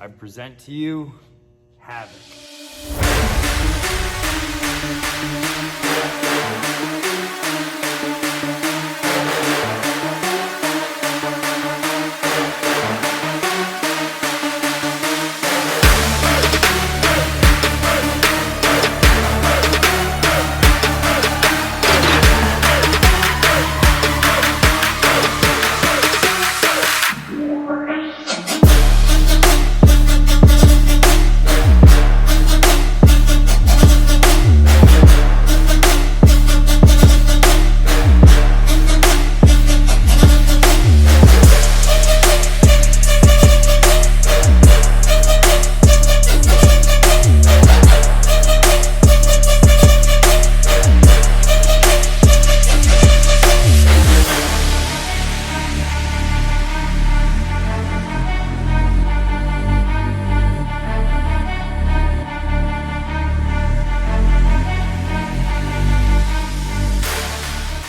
I present to you HAVOC.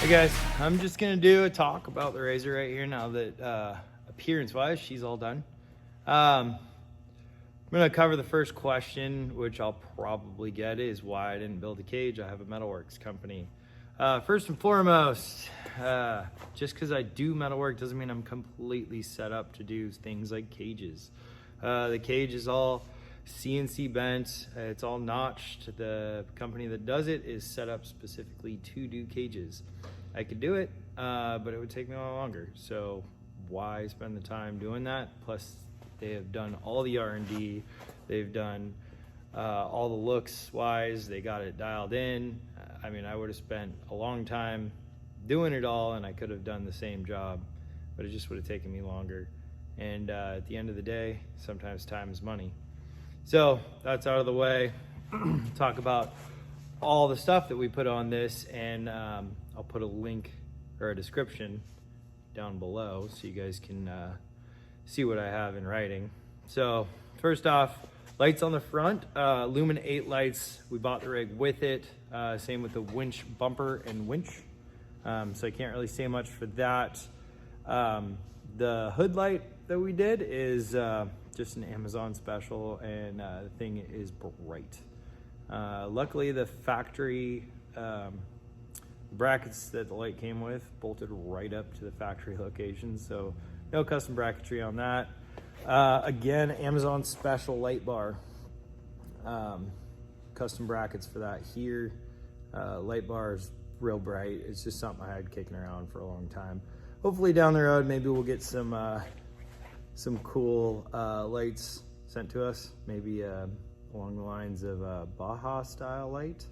Hey guys, I'm just gonna do a talk about the razor right here now that appearance wise she's all done. I'm gonna cover the first question, which I'll probably get, is why I didn't build a cage. I have a metalworks company. First and foremost, just because I do metalwork doesn't mean I'm completely set up to do things like cages. The cage is all CNC bent, it's all notched. The company that does it is set up specifically to do cages. I could do it, but it would take me a lot longer. So why spend the time doing that? Plus they have done all the R&D, they've done all the looks wise, they got it dialed in. I mean, I would have spent a long time doing it all and I could have done the same job, but it just would have taken me longer. And at the end of the day, sometimes time is money. So that's out of the way. Talk about all the stuff that we put on this, and I'll put a link or a description down below so you guys can see what I have in writing. So first off, lights on the front, Lumen 8 lights. We bought the rig with it. Same with the winch bumper and winch. So I can't really say much for that. The hood light that we did is just an Amazon special, and the thing is bright. Luckily the factory brackets that the light came with bolted right up to the factory location, so no custom bracketry on that. Again, Amazon special light bar, custom brackets for that here. Light bar is real bright. It's just something I had kicking around for a long time. Hopefully down the road maybe we'll get some cool lights sent to us, maybe along the lines of Baja style light.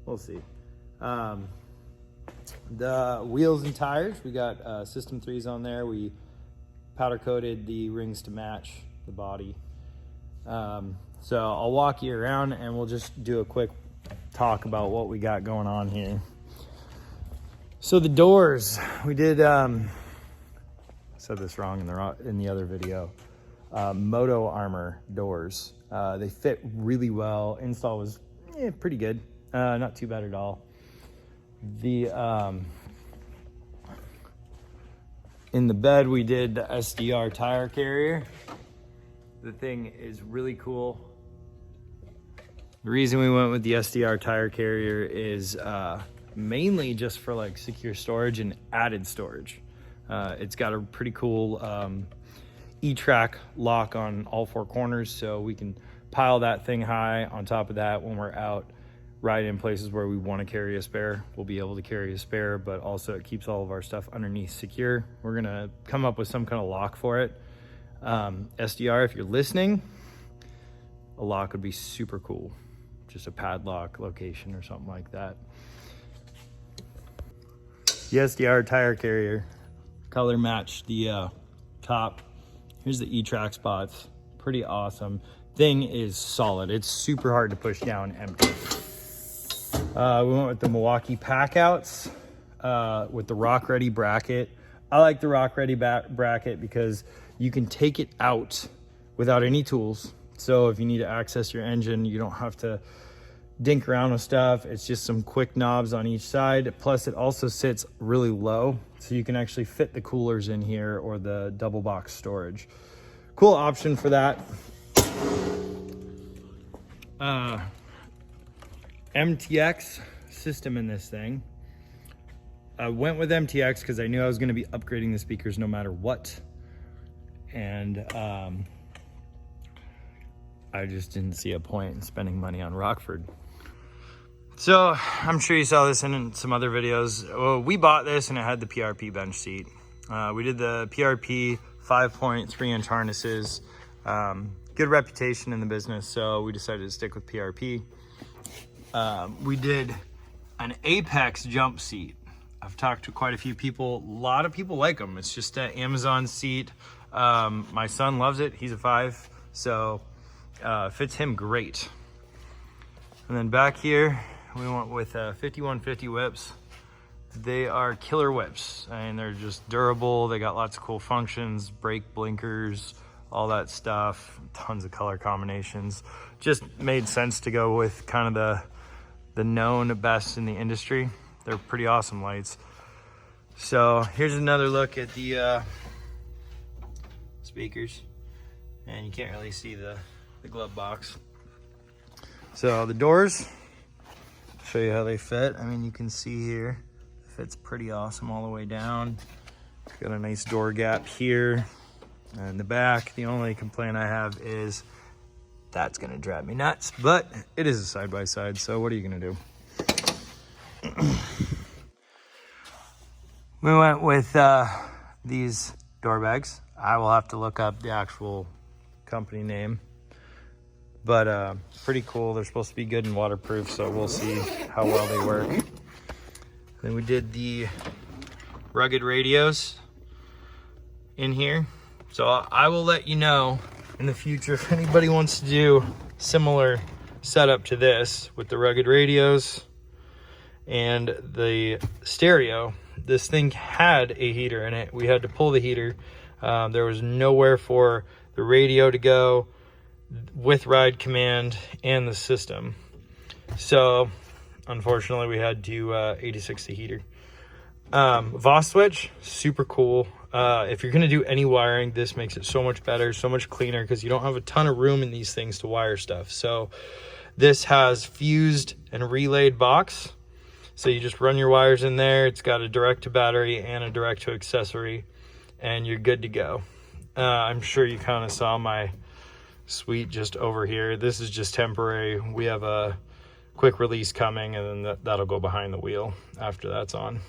We'll see. The wheels and tires, we got System 3s on there. We powder coated the rings to match the body. So I'll walk you around and we'll just do a quick talk about what we got going on here. So the doors, we did, said this wrong in the other video, Moto Armor doors. They fit really well. Install was pretty good, not too bad at all. The in the bed we did the Sdr Tire Carrier. The thing is really cool. The reason we went with the Sdr Tire Carrier is mainly just for like secure storage and added storage. It's got a pretty cool E-track lock on all four corners, so we can pile that thing high. On top of that, when we're out riding in places where we want to carry a spare, we'll be able to carry a spare, but also it keeps all of our stuff underneath secure. We're gonna come up with some kind of lock for it. SDR, if you're listening, a lock would be super cool. Just a padlock location or something like that. The Sdr Tire Carrier, color match the top. Here's the E-track spots, pretty awesome. Thing is solid. It's super hard to push down empty. We went with the Milwaukee Packouts with the Rock Ready bracket. I like the Rock Ready bracket because you can take it out without any tools. So if you need to access your engine, you don't have to dink around with stuff. It's just some quick knobs on each side. Plus it also sits really low, so you can actually fit the coolers in here or the double box storage. Cool option for that. Mtx System in this thing. I went with Mtx because I knew I was going to be upgrading the speakers no matter what. And I just didn't see a point in spending money on Rockford. So I'm sure you saw this in some other videos. Well, we bought this and it had the Prp Bench Seat. We did the Prp 5.3-inch harnesses. Good reputation in the business, so we decided to stick with Prp. We did an Apex jump seat. I've talked to quite a few people. A lot of people like them. It's just an Amazon seat. My son loves it. He's a 5, so fits him great. And then back here, we went with 5150 whips. They are killer whips, and they're just durable. They got lots of cool functions, brake blinkers, all that stuff, tons of color combinations. Just made sense to go with kind of the known best in the industry. They're pretty awesome lights. So here's another look at the speakers, and you can't really see the glove box. So the doors, show you how they fit. I mean, you can see here, it fits pretty awesome all the way down. Got a nice door gap here. And in the back, the only complaint I have is that's gonna drive me nuts, but it is a side-by-side, so what are you gonna do? We went with these door bags. I will have to look up the actual company name, but pretty cool. They're supposed to be good and waterproof, so we'll see how well they work. Then we did the rugged radios in here. So I will let you know in the future if anybody wants to do similar setup to this with the rugged radios and the stereo. This thing had a heater in it. We had to pull the heater. There was nowhere for the radio to go with ride command and the system. So unfortunately we had to 86 the heater. VOS switch, super cool. If you're gonna do any wiring, this makes it so much better, so much cleaner, because you don't have a ton of room in these things to wire stuff. So this has fused and relayed box. So you just run your wires in there. It's got a direct to battery and a direct to accessory, and you're good to go. I'm sure you kind of saw my suite just over here. This is just temporary. We have a quick release coming, and then that'll go behind the wheel after that's on.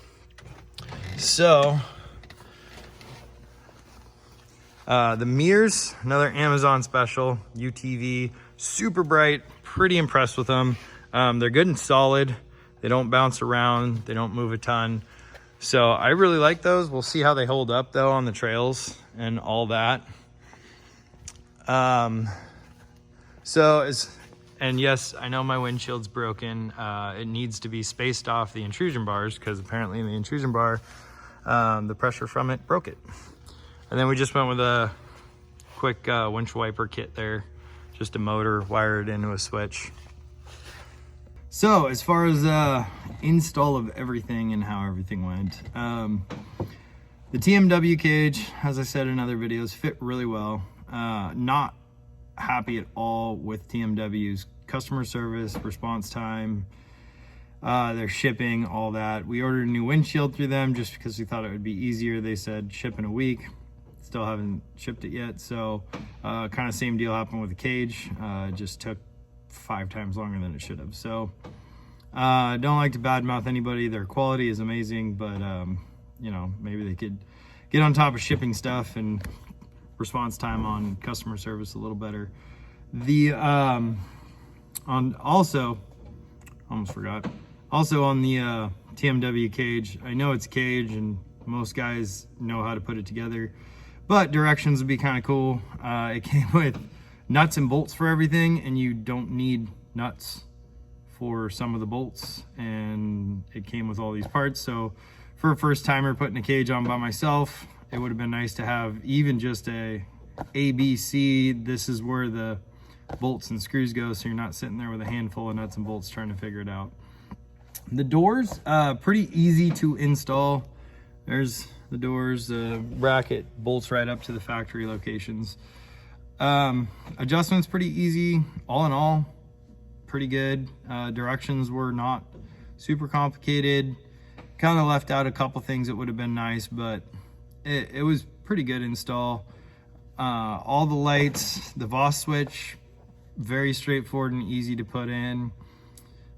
So the mirrors, another Amazon special, UTV, super bright, pretty impressed with them. They're good and solid. They don't bounce around, they don't move a ton. So I really like those. We'll see how they hold up though on the trails and all that. And yes, I know my windshield's broken. It needs to be spaced off the intrusion bars because apparently in the intrusion bar, the pressure from it broke it. And then we just went with a quick windshield wiper kit there, just a motor wired into a switch. So as far as install of everything and how everything went, the TMW cage, as I said in other videos, fit really well. Not happy at all with TMW's customer service, response time, their shipping, all that. We ordered a new windshield through them just because we thought it would be easier. They said ship in a week. Still haven't shipped it yet. So kind of same deal happened with the cage. It just took 5 times longer than it should have. So don't like to badmouth anybody. Their quality is amazing, but you know, maybe they could get on top of shipping stuff and response time on customer service a little better. The also on the TMW cage, I know it's cage and most guys know how to put it together, but directions would be kind of cool. It came with nuts and bolts for everything, and you don't need nuts for some of the bolts, and it came with all these parts. So for a first timer putting a cage on by myself, it would have been nice to have even just a ABC. This is where the bolts and screws go, so you're not sitting there with a handful of nuts and bolts trying to figure it out. The doors, pretty easy to install. There's the doors, the bracket bolts right up to the factory locations. Adjustments pretty easy. All in all, pretty good. Directions were not super complicated. Kind of left out a couple things that would have been nice, but it was pretty good install. All the lights, the HAVOC switch, very straightforward and easy to put in.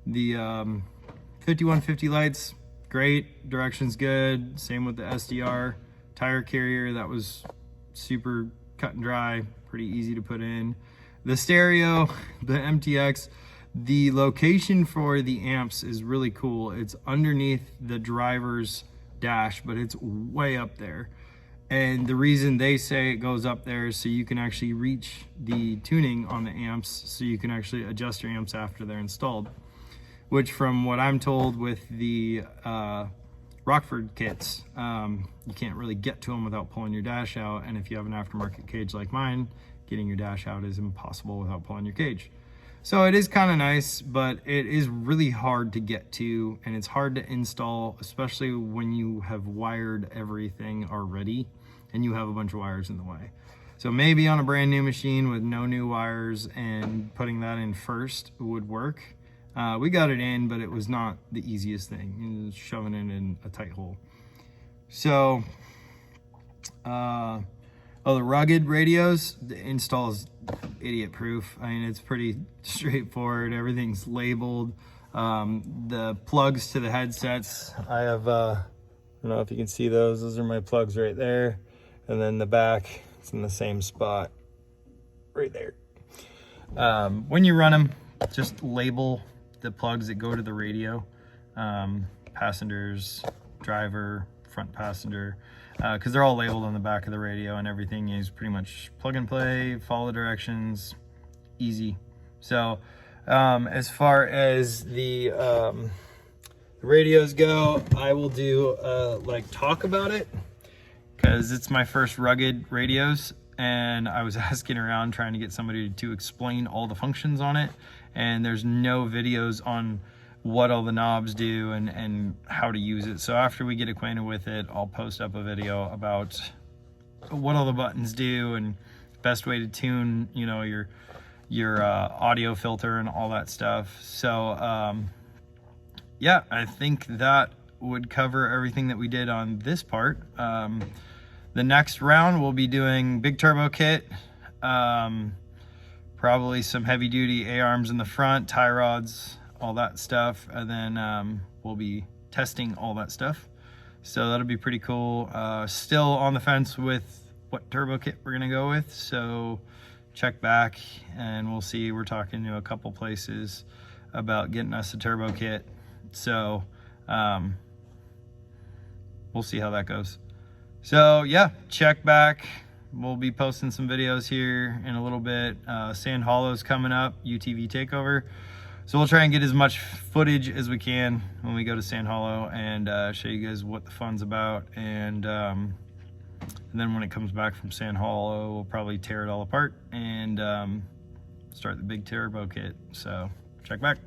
The 5150 lights, great, directions good. Same with the Sdr Tire Carrier, that was super cut and dry, pretty easy to put in. The stereo, the Mtx, the location for the amps is really cool. It's underneath the driver's dash, but it's way up there. And the reason they say it goes up there is so you can actually reach the tuning on the amps, so you can actually adjust your amps after they're installed. Which, from what I'm told with the Rockford kits, you can't really get to them without pulling your dash out. And if you have an aftermarket cage like mine, getting your dash out is impossible without pulling your cage. So it is kind of nice, but it is really hard to get to, and it's hard to install, especially when you have wired everything already and you have a bunch of wires in the way. So maybe on a brand new machine with no new wires and putting that in first would work. We got it in, but it was not the easiest thing. It was shoving it in a tight hole. So, the rugged radios, the install is idiot proof. I mean, it's pretty straightforward. Everything's labeled. The plugs to the headsets, I have, I don't know if you can see those. Those are my plugs right there. And then the back, it's in the same spot right there. When you run them, just label the plugs that go to the radio, passengers, driver, front passenger, because they're all labeled on the back of the radio, and everything is pretty much plug and play, follow directions, easy. So as far as the radios go, I will do like talk about it, because it's my first rugged radios, and I was asking around trying to get somebody to explain all the functions on it, and there's no videos on what all the knobs do and how to use it. So after we get acquainted with it, I'll post up a video about what all the buttons do and best way to tune, you know, your audio filter and all that stuff. So yeah, I think that would cover everything that we did on this part. The next round we'll be doing big turbo kit, probably some heavy duty A-arms in the front, tie rods, all that stuff, and then we'll be testing all that stuff. So that'll be pretty cool. Still on the fence with what turbo kit we're gonna go with, so check back and we'll see. We're talking to a couple places about getting us a turbo kit, so we'll see how that goes. So yeah, check back. We'll be posting some videos here in a little bit. Sand Hollow's coming up, UTV takeover. So we'll try and get as much footage as we can when we go to Sand Hollow and show you guys what the fun's about. And then when it comes back from Sand Hollow, we'll probably tear it all apart and start the big turbo kit. So check back.